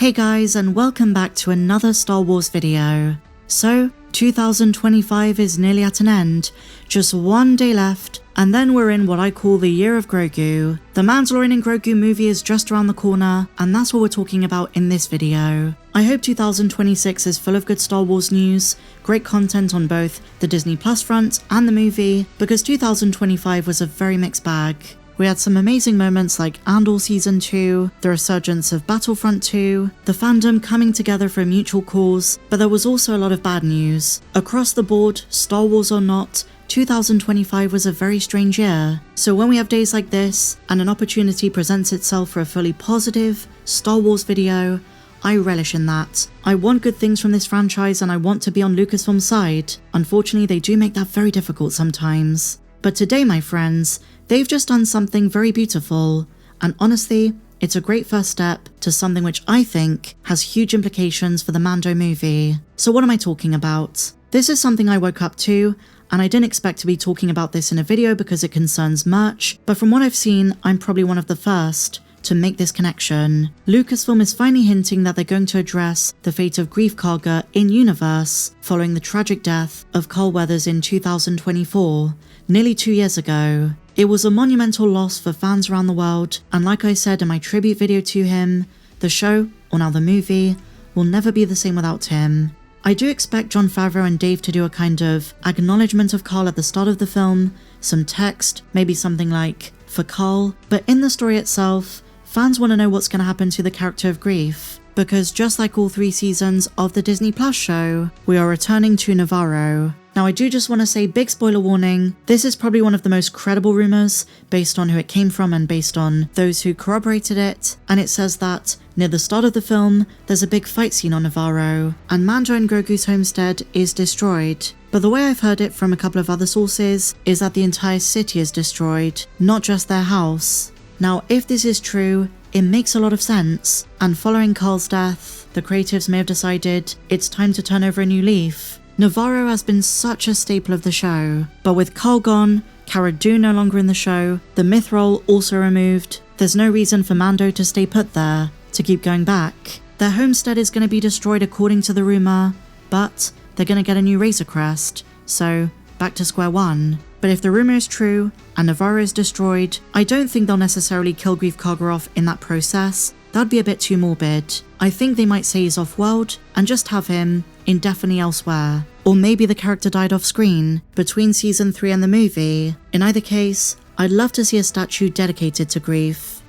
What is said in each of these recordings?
Hey guys, and welcome back to another Star Wars video. So, 2025 is nearly at an end, just one day left, and then we're in what I call the year of Grogu. The Mandalorian and Grogu movie is just around the corner, and that's what we're talking about in this video. I hope 2026 is full of good Star Wars news, great content on both the Disney Plus front and the movie, because 2025 was a very mixed bag. We had some amazing moments like Andor Season 2, the resurgence of Battlefront 2, the fandom coming together for a mutual cause, but there was also a lot of bad news. Across the board, Star Wars or not, 2025 was a very strange year. So when we have days like this, and an opportunity presents itself for a fully positive Star Wars video, I relish in that. I want good things from this franchise and I want to be on Lucasfilm's side. Unfortunately, they do make that very difficult sometimes. But today, my friends, they've just done something very beautiful, and honestly, it's a great first step to something which I think has huge implications for the Mando movie. So what am I talking about? This is something I woke up to, and I didn't expect to be talking about this in a video because it concerns merch, but from what I've seen, I'm probably one of the first to make this connection. Lucasfilm is finally hinting that they're going to address the fate of Greef Karga in-universe following the tragic death of Carl Weathers in 2024, nearly 2 years ago. It was a monumental loss for fans around the world, and like I said in my tribute video to him, the show, or now the movie, will never be the same without him. I do expect Jon Favreau and Dave to do a kind of acknowledgement of Carl at the start of the film, some text, maybe something like, "For Carl," but in the story itself, fans want to know what's going to happen to the character of Greef, because just like all 3 seasons of the Disney Plus show, we are returning to Nevarro. Now I do just want to say, big spoiler warning, this is probably one of the most credible rumours based on who it came from and based on those who corroborated it, and it says that near the start of the film, there's a big fight scene on Nevarro, and Mando and Grogu's homestead is destroyed. But the way I've heard it from a couple of other sources is that the entire city is destroyed, not just their house. Now, if this is true, it makes a lot of sense, and following Carl's death, the creatives may have decided it's time to turn over a new leaf. Nevarro has been such a staple of the show, but with Carl gone, Cara Dune no longer in the show, the myth role also removed, there's no reason for Mando to stay put there, to keep going back. Their homestead is going to be destroyed according to the rumour, but they're going to get a new Razor Crest, so back to square one. But if the rumour is true, and Nevarro is destroyed, I don't think they'll necessarily kill Greef Karga off in that process. That'd be a bit too morbid. I think they might say he's off-world, and just have him indefinitely elsewhere. Or maybe the character died off-screen, between season 3 and the movie. In either case, I'd love to see a statue dedicated to Greef.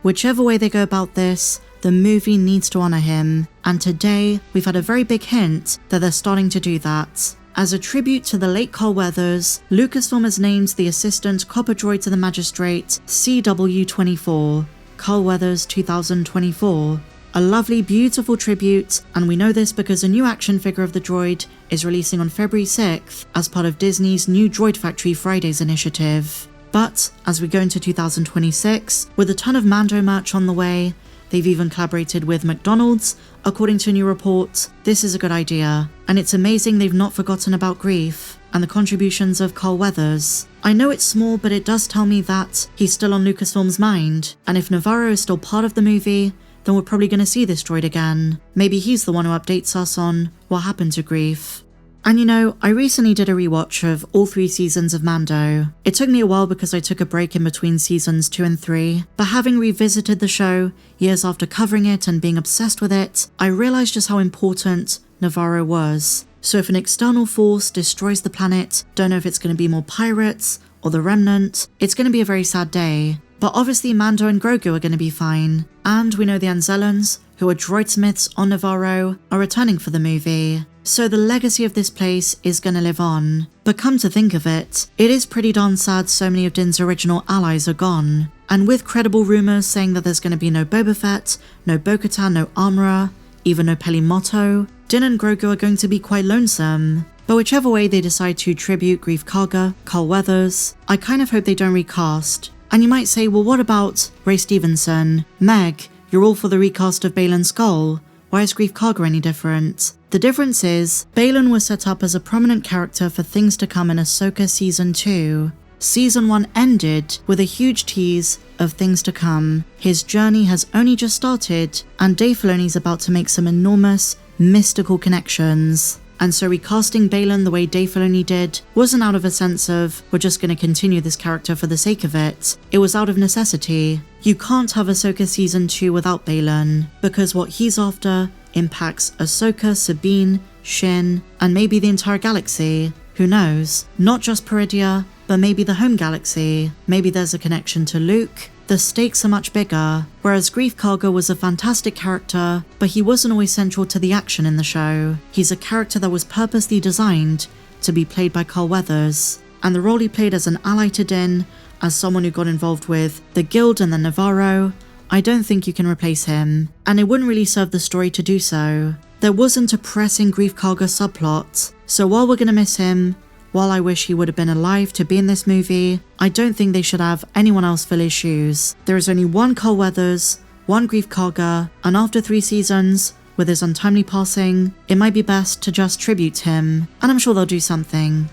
Whichever way they go about this, the movie needs to honour him, and today, we've had a very big hint that they're starting to do that. As a tribute to the late Carl Weathers, Lucasfilm has named the assistant copper droid to the magistrate CW24, Carl Weathers 2024. A lovely, beautiful tribute, and we know this because a new action figure of the droid is releasing on February 6th as part of Disney's new Droid Factory Fridays initiative. But, as we go into 2026, with a ton of Mando merch on the way, they've even collaborated with McDonald's. According to a new report, this is a good idea, and it's amazing they've not forgotten about Greef and the contributions of Carl Weathers. I know it's small, but it does tell me that he's still on Lucasfilm's mind, and if Nevarro is still part of the movie, then we're probably going to see this droid again. Maybe he's the one who updates us on what happened to Greef. And you know, I recently did a rewatch of all 3 seasons of Mando. It took me a while because I took a break in between seasons 2 and 3, but having revisited the show, years after covering it and being obsessed with it, I realised just how important Nevarro was. So if an external force destroys the planet, don't know if it's going to be more pirates or the Remnant, it's going to be a very sad day. But obviously Mando and Grogu are going to be fine, and we know the Anzellans, who are droidsmiths on Nevarro, are returning for the movie. So the legacy of this place is going to live on. But come to think of it, it is pretty darn sad so many of Din's original allies are gone. And with credible rumours saying that there's going to be no Boba Fett, no Bo-Katan, no Armorer, even no Peli Motto, Din and Grogu are going to be quite lonesome. But whichever way they decide to tribute Greef Karga, Carl Weathers, I kind of hope they don't recast. And you might say, well, what about Ray Stevenson? Meg, you're all for the recast of Baylan Skoll. Why is Greef Karga any different? The difference is, Baylan was set up as a prominent character for things to come in Ahsoka Season 2. Season 1 ended with a huge tease of things to come. His journey has only just started, and Dave Filoni's about to make some enormous, mystical connections. And so recasting Baylan the way Dave Filoni did wasn't out of a sense of, we're just going to continue this character for the sake of it. It was out of necessity. You can't have Ahsoka Season 2 without Baylan, because what he's after impacts Ahsoka, Sabine, Shin, and maybe the entire galaxy. Who knows? Not just Peridia, but maybe the home galaxy. Maybe there's a connection to Luke. The stakes are much bigger, whereas Greef Karga was a fantastic character, but he wasn't always central to the action in the show. He's a character that was purposely designed to be played by Carl Weathers, and the role he played as an ally to Din, as someone who got involved with the Guild and the Nevarro, I don't think you can replace him, and it wouldn't really serve the story to do so. There wasn't a pressing Greef Karga subplot, so while we're gonna miss him, while I wish he would have been alive to be in this movie, I don't think they should have anyone else fill his shoes. There is only one Carl Weathers, one Greef Karga, and after 3 seasons, with his untimely passing, it might be best to just tribute him, and I'm sure they'll do something.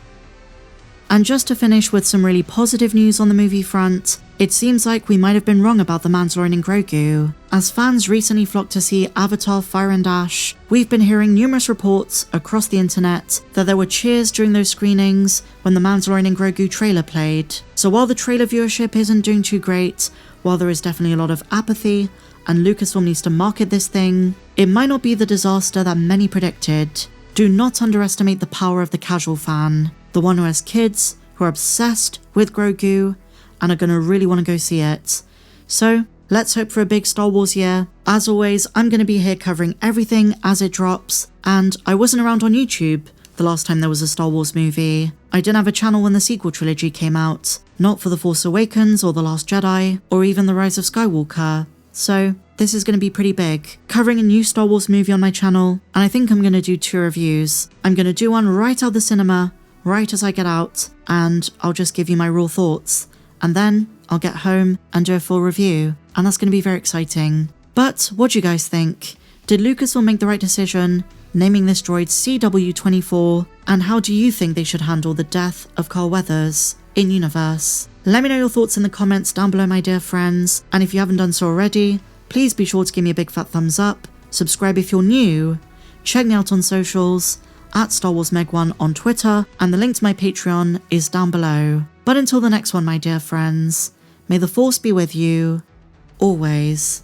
And just to finish with some really positive news on the movie front, it seems like we might have been wrong about the Mandalorian and Grogu. As fans recently flocked to see Avatar: Fire and Ash, we've been hearing numerous reports across the internet that there were cheers during those screenings when the Mandalorian and Grogu trailer played. So while the trailer viewership isn't doing too great, while there is definitely a lot of apathy, and Lucasfilm needs to market this thing, it might not be the disaster that many predicted. Do not underestimate the power of the casual fan, the one who has kids, who are obsessed with Grogu, and are gonna really want to go see it. So, let's hope for a big Star Wars year. As always, I'm gonna be here covering everything as it drops, and I wasn't around on YouTube the last time there was a Star Wars movie. I didn't have a channel when the sequel trilogy came out, not for The Force Awakens or The Last Jedi, or even The Rise of Skywalker. So, this is going to be pretty big, covering a new Star Wars movie on my channel, and I think I'm going to do 2 reviews. I'm going to do one right out the cinema, right as I get out, and I'll just give you my raw thoughts. And then I'll get home and do a full review, and that's going to be very exciting. But what do you guys think? Did Lucasfilm make the right decision naming this droid CW24, and how do you think they should handle the death of Carl Weathers in universe? Let me know your thoughts in the comments down below, my dear friends, and if you haven't done so already, please be sure to give me a big fat thumbs up, subscribe if you're new, check me out on socials, at StarWarsMeg1 on Twitter, and the link to my Patreon is down below. But until the next one, my dear friends, may the Force be with you, always.